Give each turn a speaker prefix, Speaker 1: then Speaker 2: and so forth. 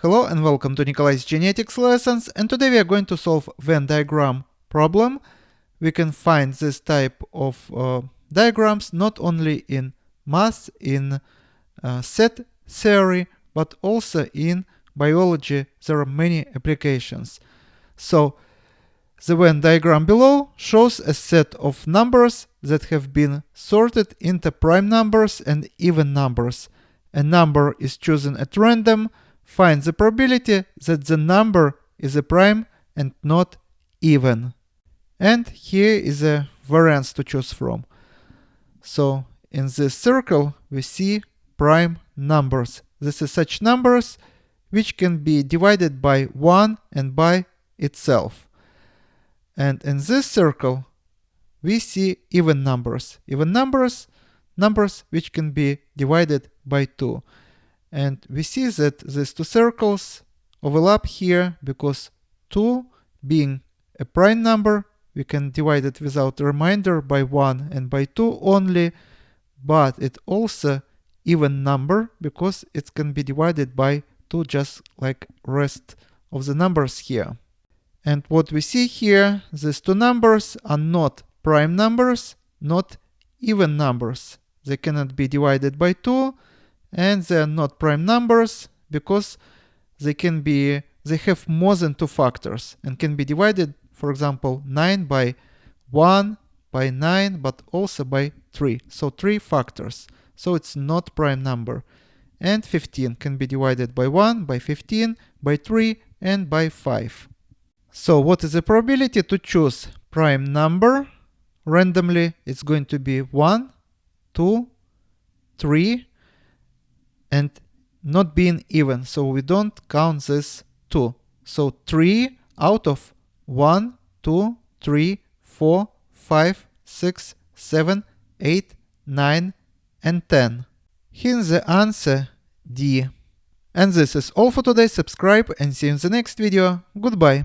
Speaker 1: Hello and welcome to Nikolay's genetics lessons, and today we are going to solve Venn diagram problem. We can find this type of diagrams not only in math, in set theory, but also in biology. There are many applications. So the Venn diagram below shows a set of numbers that have been sorted into prime numbers and even numbers. A number is chosen at random. Find the probability that the number is a prime and not even. And here is a variance to choose from. So in this circle we see prime numbers. This is such numbers which can be divided by 1 and by itself. And in this circle we see even numbers. Even numbers which can be divided by 2. And we see that these two circles overlap here because 2 being a prime number, we can divide it without a remainder by 1 and by 2 only, but it also even number because it can be divided by 2 just like rest of the numbers here. And what we see here, these two numbers are not prime numbers, not even numbers. They cannot be divided by 2. And they are not prime numbers because they have more than 2 factors and can be divided, for example, 9 by 1, by 9, but also by 3. So 3 factors. So it's not prime number. And 15 can be divided by 1, by 15, by 3, and by 5. So what is the probability to choose prime number? Randomly, it's going to be 1, 2, 3, and not being even, so we don't count this 2. So 3 out of 1, 2, 3, 4, 5, 6, 7, 8, 9, and 10. Here's the answer D. And this is all for today. Subscribe and see you in the next video. Goodbye.